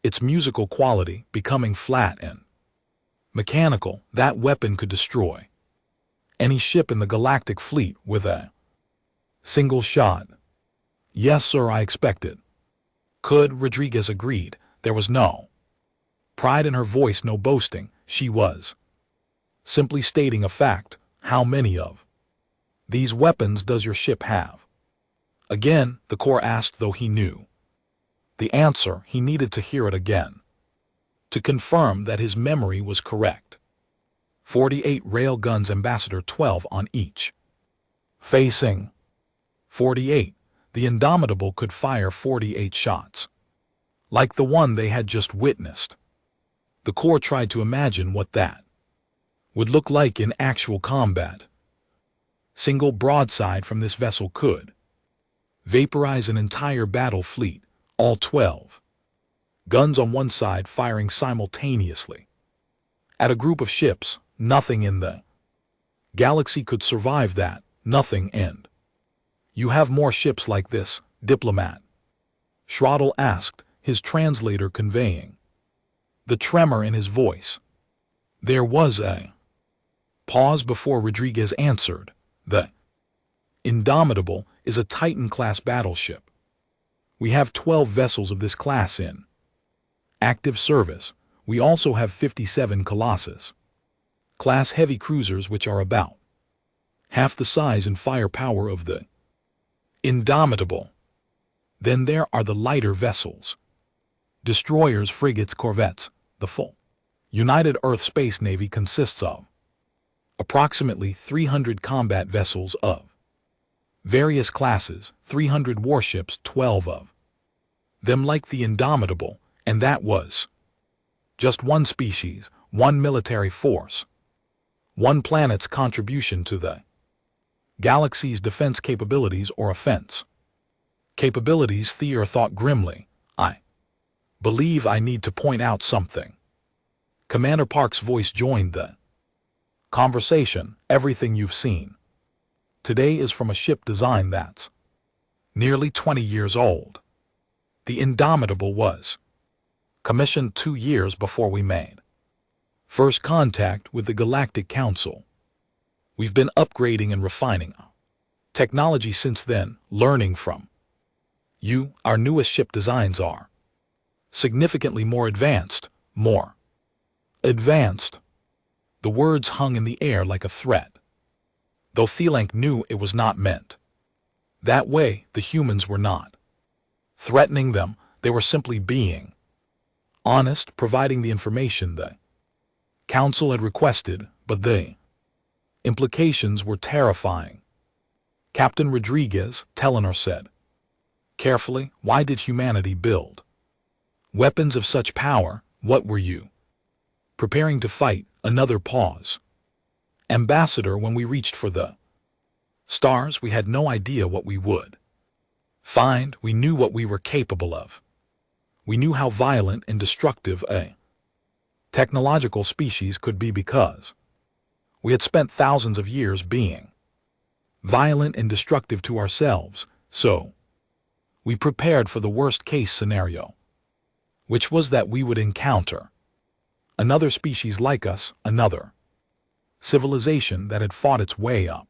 its musical quality, becoming flat and mechanical. That weapon could destroy any ship in the galactic fleet with a single shot. Yes, sir, I expected. Could, Rodriguez agreed. There was no pride in her voice, no boasting. She was simply stating a fact. How many of these weapons does your ship have? Again, the Corps asked, though he knew the answer. He needed to hear it again to confirm that his memory was correct. 48 rail guns, Ambassador, 12 on each facing. 48. The Indomitable could fire 48 shots, like the one they had just witnessed. The Corps tried to imagine what that would look like in actual combat. Single broadside from this vessel could vaporize an entire battle fleet, all 12 guns on one side firing simultaneously at a group of ships. Nothing in the galaxy could survive that. Nothing. And you have more ships like this, diplomat? Schroedel asked, his translator conveying the tremor in his voice. There was a pause before Rodriguez answered. The Indomitable is a Titan-class battleship. We have 12 vessels of this class in active service. We also have 57 Colossus class heavy cruisers, which are about half the size and firepower of the Indomitable. Then there are the lighter vessels, destroyers, frigates, corvettes. The full United Earth Space Navy consists of approximately 300 combat vessels of various classes, 300 warships, 12 of them like the Indomitable, and that was just one species, one military force, one planet's contribution to the galaxy's defense capabilities or offense capabilities. Thier thought grimly. I believe I need to point out something. Commander Park's voice joined the conversation. Everything you've seen today is from a ship design that's nearly 20 years old. The Indomitable was commissioned 2 years before we made first contact with the Galactic Council. We've been upgrading and refining technology since then, learning from you. Our newest ship designs are significantly more advanced. More advanced. The words hung in the air like a threat, though Thielenk knew it was not meant that way. The humans were not threatening them. They were simply being honest, providing the information the Council had requested, but the implications were terrifying. Captain Rodriguez, Telenor said carefully, why did humanity build weapons of such power? What were you preparing to fight? Another pause. Ambassador, when we reached for the stars, we had no idea what we would find. We knew what we were capable of. We knew how violent and destructive a technological species could be because we had spent thousands of years being violent and destructive to ourselves. So we prepared for the worst-case scenario, which was that we would encounter another species like us, another civilization that had fought its way up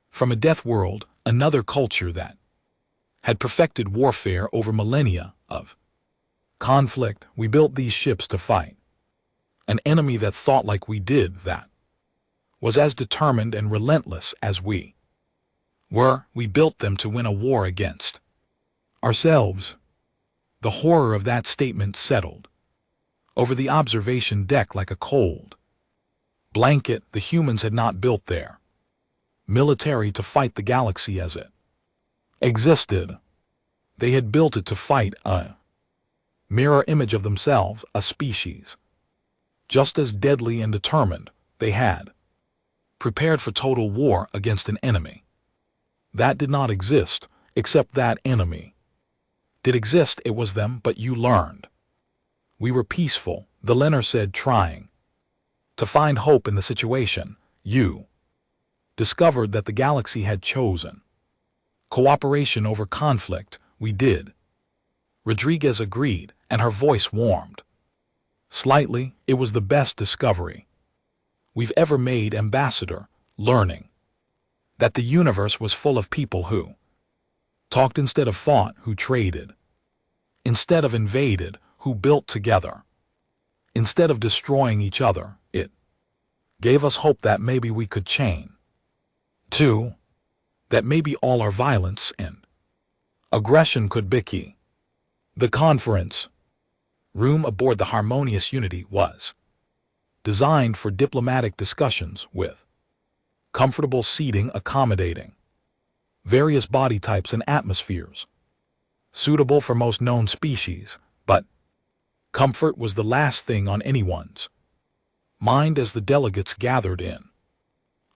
from a death world, another culture that had perfected warfare over millennia of conflict. We built these ships to fight an enemy that thought like we did, that was as determined and relentless as we were. We built them to win a war against ourselves. The horror of that statement settled over the observation deck like a cold blanket the humans had not built there. Military to fight the galaxy as it existed. They had built it to fight a mirror image of themselves, a species. Just as deadly and determined, they had prepared for total war against an enemy that did not exist, except that enemy did exist. It was them, but you learned. We were peaceful, the Leonard said, trying to find hope in the situation. You discovered that the galaxy had chosen cooperation over conflict. We did. Rodriguez agreed, and her voice warmed slightly. It was the best discovery we've ever made, Ambassador, learning that the universe was full of people who talked instead of fought, who traded instead of invaded, who built together instead of destroying each other. It gave us hope that maybe we could change. Two, that maybe all our violence and aggression could be key. The conference room aboard the Harmonious Unity was designed for diplomatic discussions with comfortable seating accommodating various body types and atmospheres, suitable for most known species, but comfort was the last thing on anyone's mind as the delegates gathered in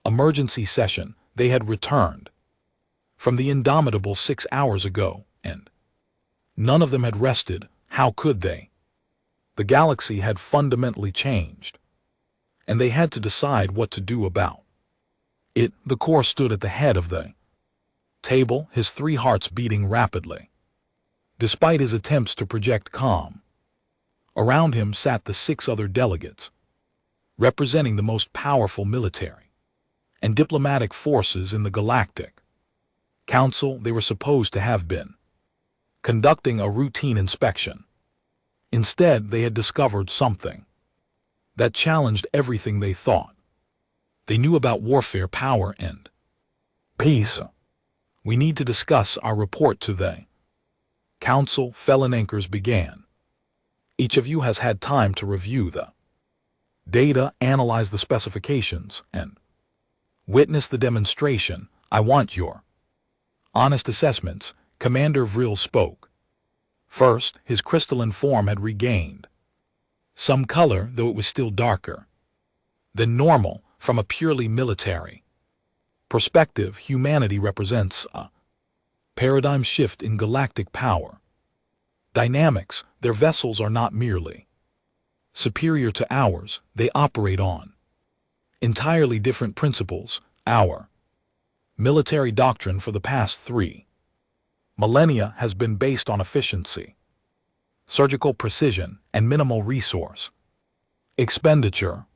emergency session. They had returned from the Indomitable 6 hours ago, and none of them had rested. How could they? The galaxy had fundamentally changed, and they had to decide what to do about it. The core stood at the head of the table, his 3 hearts beating rapidly. Despite his attempts to project calm, around him sat the 6 other delegates, representing the most powerful military and diplomatic forces in the Galactic Council. They were supposed to have been conducting a routine inspection. Instead, they had discovered something that challenged everything they thought they knew about warfare, power, and peace. We need to discuss our report to the Council. Felon anchors began. Each of you has had time to review the data, analyze the specifications, and witness the demonstration. I want your honest assessments. Commander Vril spoke. First, his crystalline form had regained some color, though it was still darker than normal. From a purely military perspective, humanity represents a paradigm shift in galactic power dynamics. Their vessels are not merely superior to ours, they operate on entirely different principles. Our military doctrine for the past 3 millennia has been based on efficiency, surgical precision, and minimal resource expenditure.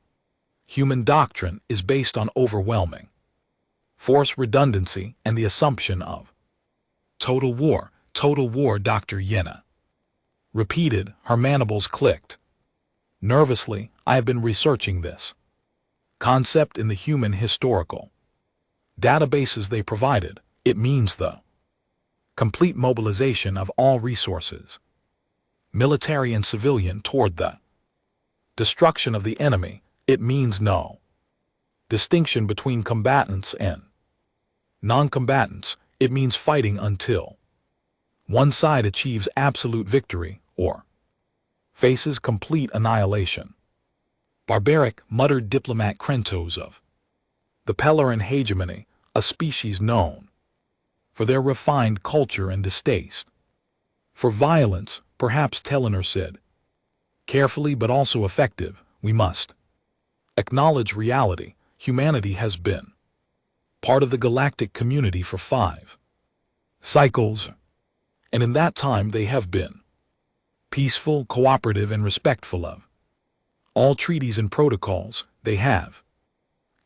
Human doctrine is based on overwhelming force redundancy and the assumption of total war. Total war, Dr. Yena repeated. Her mandibles clicked nervously. I have been researching this concept in the human historical databases they provided. It means the complete mobilization of all resources, military and civilian, toward the destruction of the enemy. It means no distinction between combatants and non-combatants. It means fighting until one side achieves absolute victory or faces complete annihilation. Barbaric, muttered diplomat Krentos of the Pellerin hegemony, a species known for their refined culture and distaste for violence. Perhaps Telener said, carefully but also effective. We must acknowledge reality. Humanity has been part of the galactic community for 5 cycles, and in that time they have been peaceful, cooperative, and respectful of all treaties and protocols. They have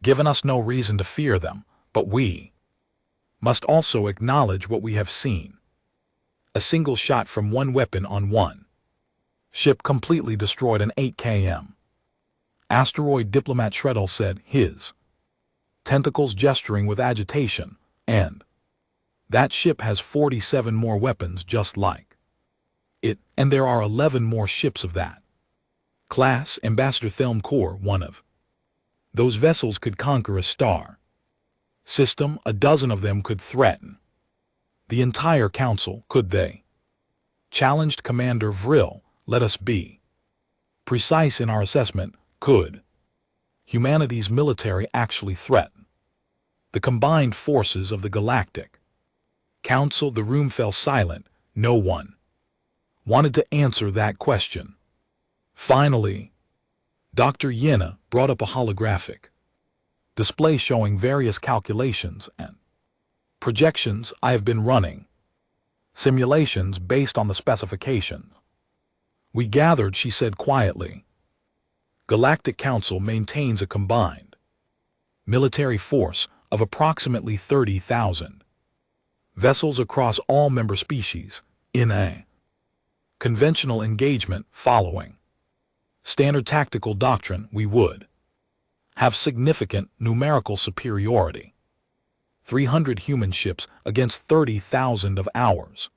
given us no reason to fear them, but we must also acknowledge what we have seen. A single shot from one weapon on one ship completely destroyed an 8 km asteroid, diplomat Shreddle said, his tentacles gesturing with agitation. And that ship has 47 more weapons just like it, and there are 11 more ships of that Class Ambassador Thelm Corps, one of those vessels could conquer a star system. A dozen of them could threaten the entire council, could they? Challenged Commander Vril. Let us be precise in our assessment. Could humanity's military actually threaten the combined forces of the Galactic Council? The room fell silent. No one wanted to answer that question. Finally, Dr. Yena brought up a holographic display showing various calculations and projections. I have been running simulations based on the specifications we gathered, she said quietly. Galactic Council maintains a combined military force of approximately 30,000 vessels across all member species in a conventional engagement following standard tactical doctrine. We would have significant numerical superiority. 300 human ships against 30,000 of ours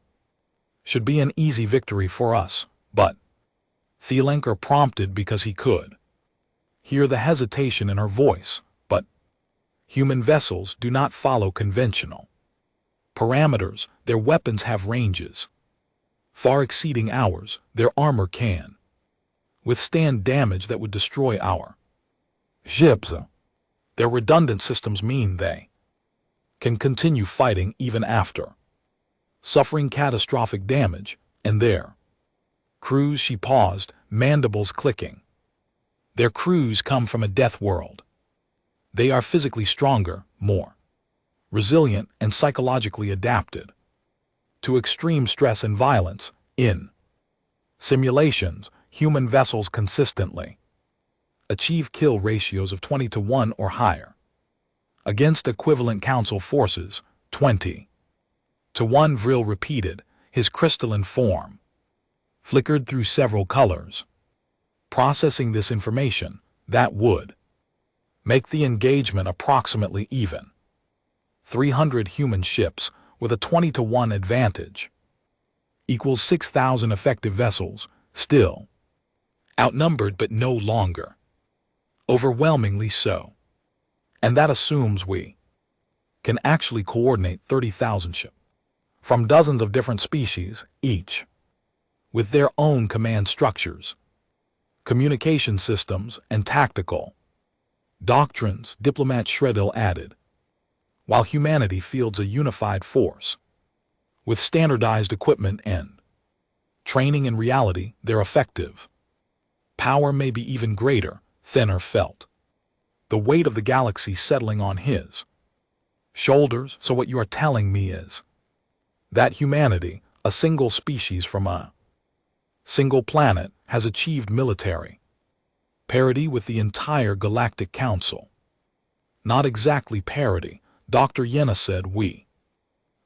should be an easy victory for us, but Thielenker prompted because he could hear the hesitation in her voice. But human vessels do not follow conventional parameters. Their weapons have ranges far exceeding ours. Their armor can withstand damage that would destroy our ships. Their redundant systems mean they can continue fighting even after suffering catastrophic damage, and their crews. She paused, mandibles clicking. Their crews come from a death world. They are physically stronger, more resilient, and psychologically adapted to extreme stress and violence. In simulations, human vessels consistently achieve kill ratios of 20-1 or higher against equivalent council forces. 20-1. Vril repeated, his crystalline form flickered through several colors. Processing this information, that would make the engagement approximately even. 300 human ships with a 20-1 advantage equals 6,000 effective vessels, still outnumbered but no longer overwhelmingly so. And that assumes we can actually coordinate 30,000 ships from dozens of different species, each with their own command structures, communication systems, and tactical doctrines, Diplomat Shredil added, while humanity fields a unified force with standardized equipment and training. In reality, their effective power may be even greater. Thinner felt the weight of the galaxy settling on his shoulders. So what you are telling me is that humanity, a single species from a single planet, has achieved military parity with the entire Galactic Council? Not exactly parity, Dr. Yena said. We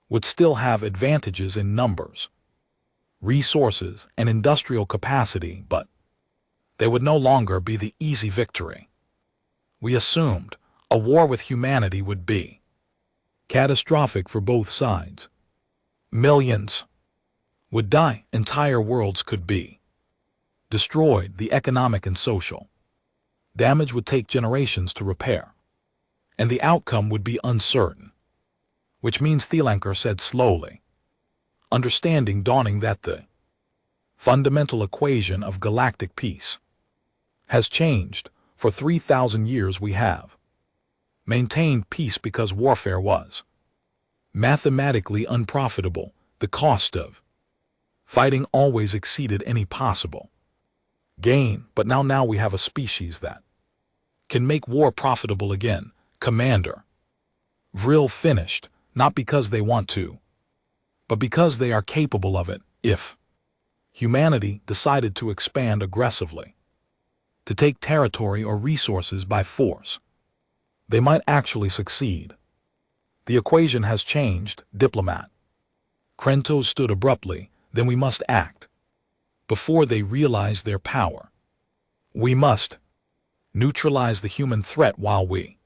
would still have advantages in numbers, resources, and industrial capacity, but they would no longer be the easy victory we assumed. A war with humanity would be catastrophic for both sides. Millions would die, entire worlds could be destroyed, the economic and social damage would take generations to repair, and the outcome would be uncertain. Which means, Thielenker said slowly, understanding dawning, that the fundamental equation of galactic peace has changed. For 3,000 years we have maintained peace because warfare was mathematically unprofitable. The cost of fighting always exceeded any possible gain. But now we have a species that can make war profitable again, Commander Vril finished, not because they want to, but because they are capable of it. If humanity decided to expand aggressively, to take territory or resources by force, they might actually succeed. The equation has changed, Diplomat Krentos stood abruptly. Then we must act before they realize their power. We must neutralize the human threat while we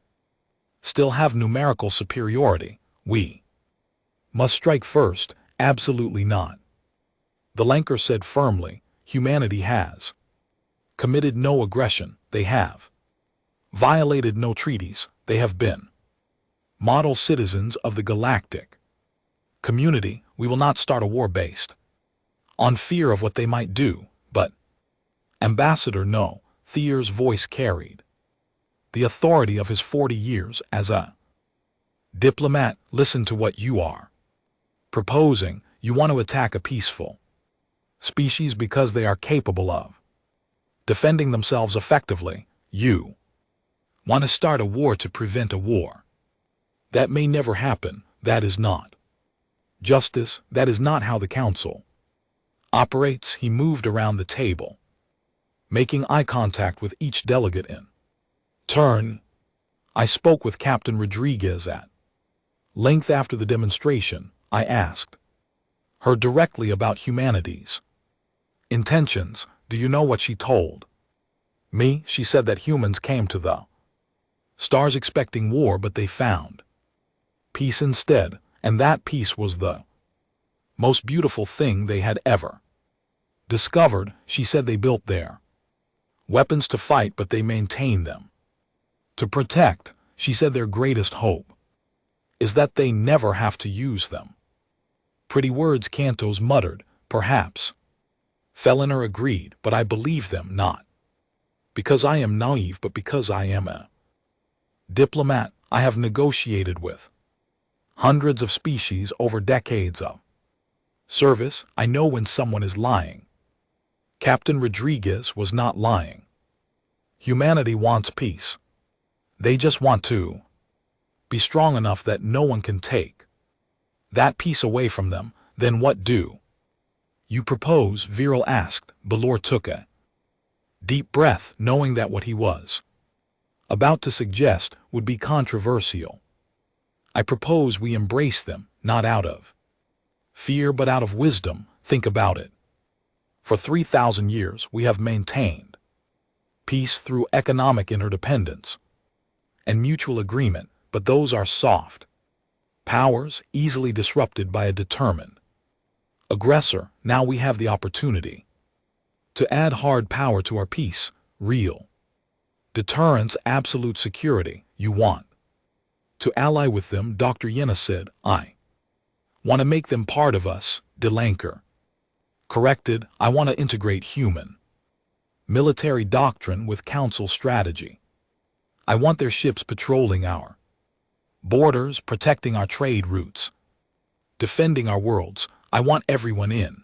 still have numerical superiority. We must strike first. Absolutely not, the Lanker said firmly. Humanity has Committed no aggression, they have. Violated no treaties, they have been. Model citizens of the galactic community. We will not start a war based on fear of what they might do, but Ambassador, no, Thier's voice carried the authority of his 40 years as a diplomat. Listen to what you are proposing. You want to attack a peaceful species because they are capable of defending themselves effectively. You want to start a war to prevent a war. That may never happen. That is not justice. That is not how the council operates. He moved around the table, making eye contact with each delegate in turn. I spoke with Captain Rodriguez at length after the demonstration. I asked her directly about humanity's intentions. Do you know what she told me? She said that humans came to the stars expecting war, but they found peace instead, and that peace was the most beautiful thing they had ever discovered. She said they built their weapons to fight, but they maintained them to protect. She said their greatest hope is that they never have to use them. Pretty words, Cantos muttered. Perhaps. Feliner agreed, but I believe them not because I am naive, but because I am a diplomat. I have negotiated with hundreds of species over decades of service. I know when someone is lying. Captain Rodriguez was not lying. Humanity wants peace. They just want to be strong enough that no one can take that peace away from them. Then what do you propose? Viral asked. Belor took a deep breath, knowing that what he was about to suggest would be controversial. I propose we embrace them, not out of fear, but out of wisdom. Think about it. For 3,000 years, we have maintained peace through economic interdependence and mutual agreement, but those are soft powers, easily disrupted by a determined aggressor. Now we have the opportunity to add hard power to our peace, real deterrence, absolute security. You want to ally with them, Dr. Yena said. I want to make them part of us, Delanker corrected. I want to integrate human military doctrine with council strategy. I want their ships patrolling our borders, protecting our trade routes, defending our worlds. I want everyone in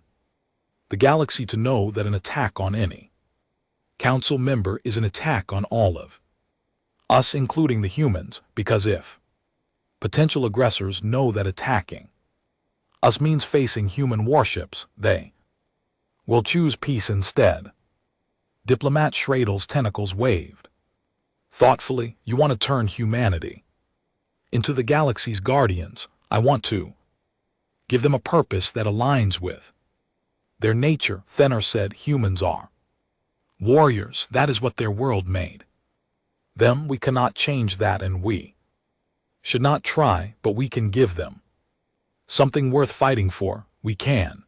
the galaxy to know that an attack on any council member is an attack on all of us, including the humans, because if potential aggressors know that attacking us means facing human warships, they will choose peace instead. Diplomat Schradel's tentacles waved thoughtfully. You want to turn humanity into the galaxy's guardians. I want to give them a purpose that aligns with their nature. Thenner said humans are warriors. That is what their world made them. We cannot change that, and we should not try, but we can give them something worth fighting for. We can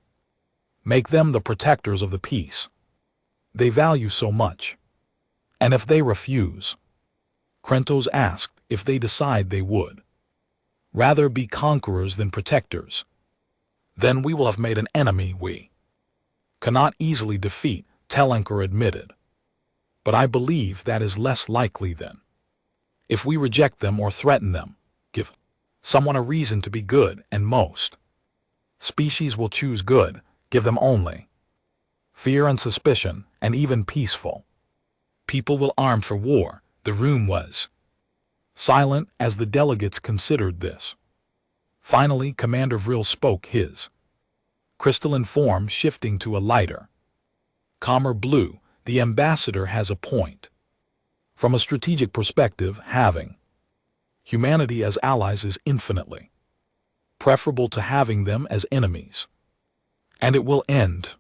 make them the protectors of the peace they value so much. And if they refuse, Krentos asked, if they decide they would rather be conquerors than protectors, then we will have made an enemy we cannot easily defeat, Telenker admitted. But I believe that is less likely than if we reject them or threaten them. Give someone a reason to be good, and most species will choose good. Give them only fear and suspicion, and even peaceful people will arm for war. The room was silent as the delegates considered this. Finally, Commander Vril spoke, his crystalline form shifting to a lighter, calmer blue. The ambassador has a point. From a strategic perspective, having humanity as allies is infinitely preferable to having them as enemies. And it will end